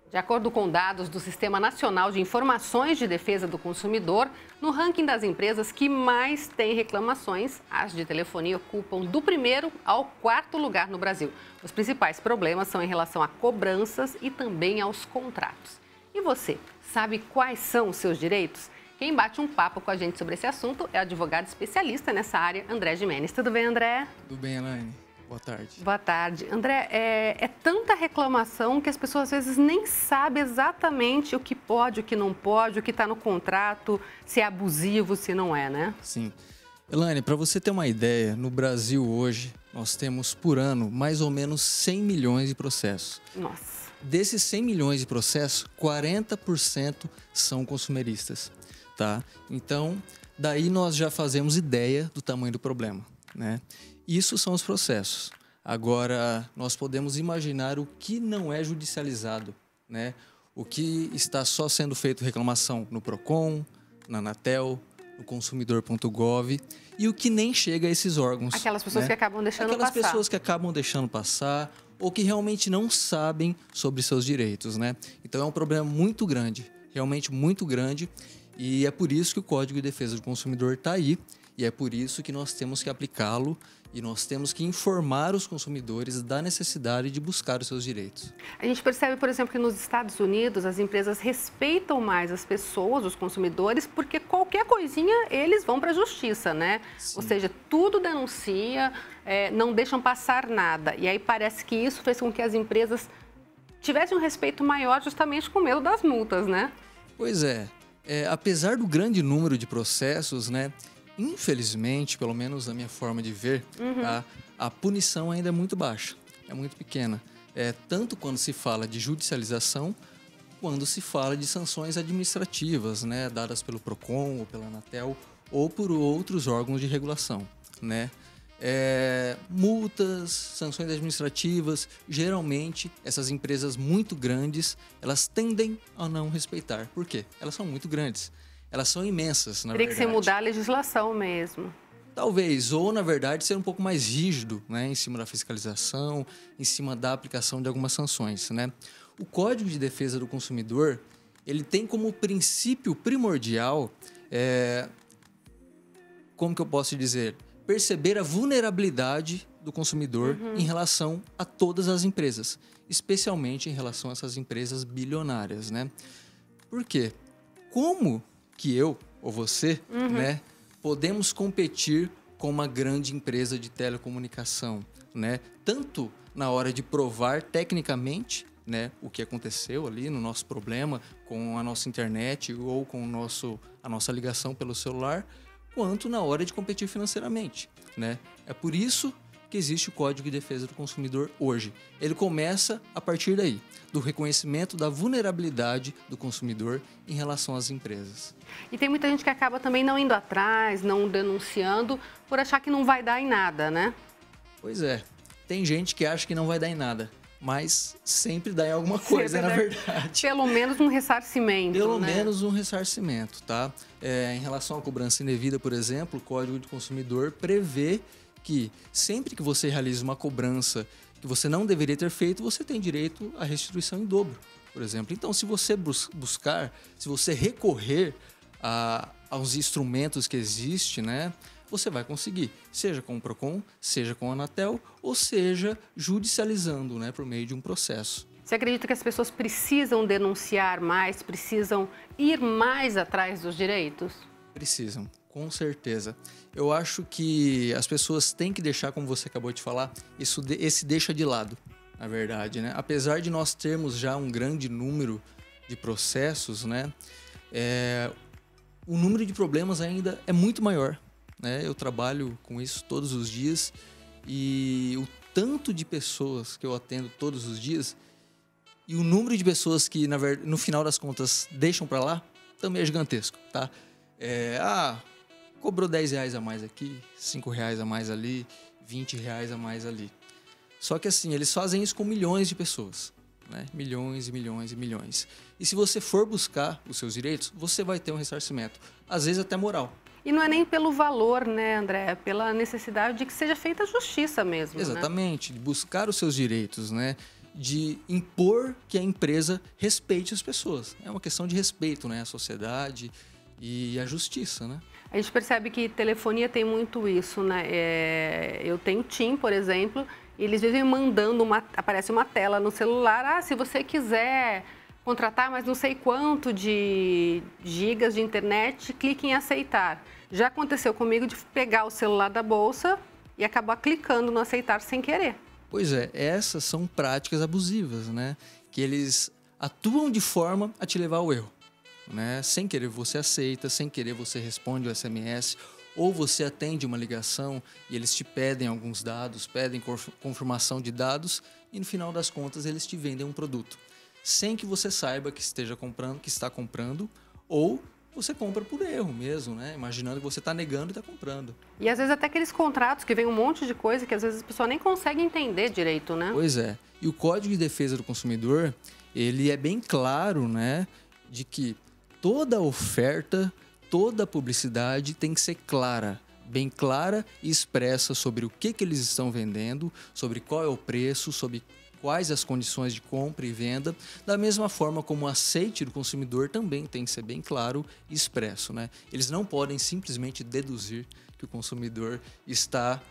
De acordo com dados do Sistema Nacional de Informações de Defesa do Consumidor, no ranking das empresas que mais têm reclamações, as de telefonia ocupam do primeiro ao quarto lugar no Brasil. Os principais problemas são em relação a cobranças e também aos contratos. E você, sabe quais são os seus direitos? Quem bate um papo com a gente sobre esse assunto é o advogado especialista nessa área, André Gimenez. Tudo bem, André? Tudo bem, Elaine. Boa tarde. Boa tarde. André, é tanta reclamação que as pessoas às vezes nem sabem exatamente o que pode, o que não pode, o que está no contrato, se é abusivo, se não é, né? Sim. Elaine, para você ter uma ideia, no Brasil hoje nós temos por ano mais ou menos 100 milhões de processos. Nossa. Desses 100 milhões de processos, 40% são consumeristas, tá? Então, daí nós já fazemos ideia do tamanho do problema, né? Isso são os processos. Agora, nós podemos imaginar o que não é judicializado, né? O que está só sendo feito reclamação no Procon, na Anatel, no consumidor.gov e o que nem chega a esses órgãos. Aquelas pessoas, né, que acabam deixando Aquelas passar. pessoas que acabam deixando passar ou que realmente não sabem sobre seus direitos, né? Então, é um problema muito grande, realmente muito grande, e é por isso que o Código de Defesa do Consumidor está aí. E é por isso que nós temos que aplicá-lo e nós temos que informar os consumidores da necessidade de buscar os seus direitos. A gente percebe, por exemplo, que nos Estados Unidos as empresas respeitam mais as pessoas, os consumidores, porque qualquer coisinha eles vão para a justiça, né? Sim. Ou seja, tudo denuncia, não deixam passar nada. E aí parece que isso fez com que as empresas tivessem um respeito maior justamente com medo das multas, né? Pois é. Apesar do grande número de processos, né? Infelizmente, pelo menos na minha forma de ver, a punição ainda é muito baixa, é muito pequena. Tanto quando se fala de judicialização, quando se fala de sanções administrativas, né, dadas pelo Procon ou pela Anatel ou por outros órgãos de regulação, né? Multas, sanções administrativas, geralmente essas empresas muito grandes, elas tendem a não respeitar. Por quê? Elas são muito grandes. Elas são imensas, na verdade. Teria que ser mudar a legislação mesmo. Talvez, ou na verdade ser um pouco mais rígido, né, em cima da fiscalização, em cima da aplicação de algumas sanções, né? O Código de Defesa do Consumidor, ele tem como princípio primordial, como que eu posso dizer, perceber a vulnerabilidade do consumidor em relação a todas as empresas, especialmente em relação a essas empresas bilionárias, né? Por quê? Como que eu ou você, né, podemos competir com uma grande empresa de telecomunicação, né? Tanto na hora de provar tecnicamente, né, o que aconteceu ali no nosso problema com a nossa internet ou com a nossa ligação pelo celular, quanto na hora de competir financeiramente, né? É por isso que existe o Código de Defesa do Consumidor hoje. Ele começa a partir daí, do reconhecimento da vulnerabilidade do consumidor em relação às empresas. E tem muita gente que acaba também não indo atrás, não denunciando, por achar que não vai dar em nada, né? Pois é, tem gente que acha que não vai dar em nada, mas sempre dá em alguma coisa, na verdade. Pelo menos um ressarcimento, Pelo né? menos um ressarcimento, tá? Em relação à cobrança indevida, por exemplo, o Código de Consumidor prevê que sempre que você realiza uma cobrança que você não deveria ter feito, você tem direito à restituição em dobro, por exemplo. Então, se você buscar, se você recorrer aos instrumentos que existem, né, você vai conseguir, seja com o Procon, seja com a Anatel, ou seja, judicializando, né, por meio de um processo. Você acredita que as pessoas precisam denunciar mais, precisam ir mais atrás dos direitos? Precisam. Com certeza. Eu acho que as pessoas têm que deixar, como você acabou de falar, esse deixa de lado, na verdade, né? Apesar de nós termos já um grande número de processos, né? O número de problemas ainda é muito maior, né? Eu trabalho com isso todos os dias e o tanto de pessoas que eu atendo todos os dias e o número de pessoas que, no final das contas, deixam para lá também é gigantesco, tá? Cobrou R$10 a mais aqui, R$5 a mais ali, R$20 a mais ali. Só que assim, eles fazem isso com milhões de pessoas, né? Milhões e milhões e milhões. E se você for buscar os seus direitos, você vai ter um ressarcimento, às vezes até moral. E não é nem pelo valor, né, André? É pela necessidade de que seja feita a justiça mesmo, Exatamente, né? de buscar os seus direitos, né? de impor que a empresa respeite as pessoas. É uma questão de respeito, né? A sociedade e a justiça, né? A gente percebe que telefonia tem muito isso, né? Eu tenho TIM, por exemplo, e eles vivem mandando, aparece uma tela no celular, se você quiser contratar mais não sei quanto de gigas de internet, clique em aceitar. Já aconteceu comigo de pegar o celular da bolsa e acabar clicando no aceitar sem querer. Pois é, essas são práticas abusivas, né? Que eles atuam de forma a te levar ao erro, né? Sem querer você aceita, sem querer você responde o SMS, ou você atende uma ligação e eles te pedem alguns dados, pedem confirmação de dados e no final das contas eles te vendem um produto, sem que você saiba que está comprando, ou você compra por erro mesmo, né? Imaginando que você está negando e está comprando. E às vezes até aqueles contratos que vem um monte de coisa que às vezes a pessoa nem consegue entender direito, né? Pois é. E o Código de Defesa do Consumidor, ele é bem claro, né? De que toda oferta, toda publicidade tem que ser clara, bem clara e expressa sobre o que eles estão vendendo, sobre qual é o preço, sobre quais as condições de compra e venda, da mesma forma como o aceite do consumidor também tem que ser bem claro e expresso, né? Eles não podem simplesmente deduzir que o consumidor está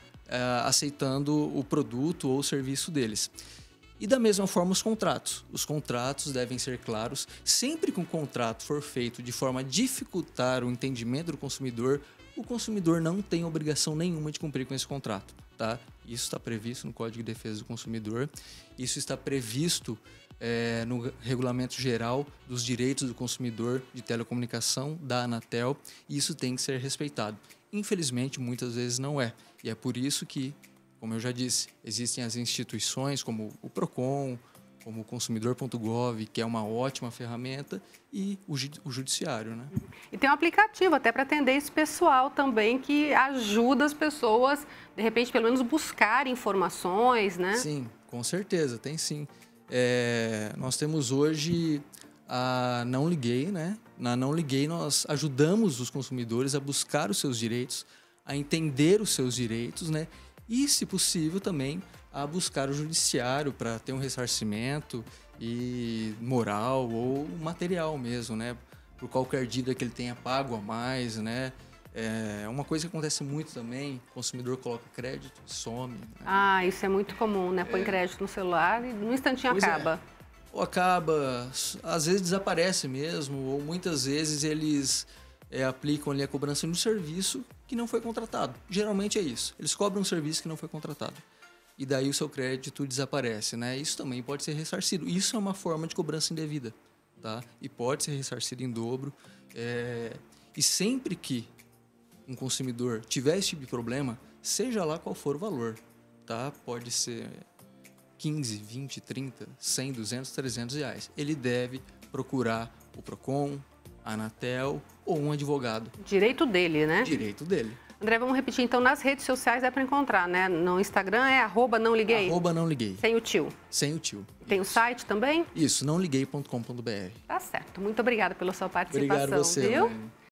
aceitando o produto ou o serviço deles. E da mesma forma os contratos. Os contratos devem ser claros. Sempre que um contrato for feito de forma a dificultar o entendimento do consumidor, o consumidor não tem obrigação nenhuma de cumprir com esse contrato, tá? Isso está previsto no Código de Defesa do Consumidor. Isso está previsto no Regulamento Geral dos Direitos do Consumidor de Telecomunicação da Anatel. E isso tem que ser respeitado. Infelizmente, muitas vezes não é. E é por isso que, como eu já disse, existem as instituições como o PROCON, como o consumidor.gov, que é uma ótima ferramenta, e o judiciário, né? E tem um aplicativo até para atender esse pessoal também, que ajuda as pessoas, de repente, pelo menos buscar informações, né? Sim, com certeza, tem sim. Nós temos hoje a Não Liguei, né? Na Não Liguei nós ajudamos os consumidores a buscar os seus direitos, a entender os seus direitos, né? E, se possível, também a buscar o judiciário para ter um ressarcimento e moral ou material mesmo, né? Por qualquer dívida que ele tenha pago a mais, né? Uma coisa que acontece muito também, o consumidor coloca crédito e some. Né? Isso é muito comum, né? Põe crédito no celular e no instantinho acaba. Ou acaba, às vezes desaparece mesmo, ou muitas vezes eles aplicam ali a cobrança de um serviço que não foi contratado. Geralmente é isso. Eles cobram um serviço que não foi contratado. E daí o seu crédito desaparece, né? Isso também pode ser ressarcido. Isso é uma forma de cobrança indevida, tá? E pode ser ressarcido em dobro. E sempre que um consumidor tiver esse tipo de problema, seja lá qual for o valor, tá? Pode ser 15, 20, 30, 100, 200, 300 reais. Ele deve procurar o PROCON, a Anatel ou um advogado. Direito dele, né? Direito dele. André, vamos repetir, então, nas redes sociais é para encontrar, né? No Instagram é @nãoliguei. @nãoliguei. Sem o tio. Sem o tio. Tem o site também? Isso, nãoliguei.com.br. Tá certo. Muito obrigada pela sua participação. Obrigado a você, viu? Elaine.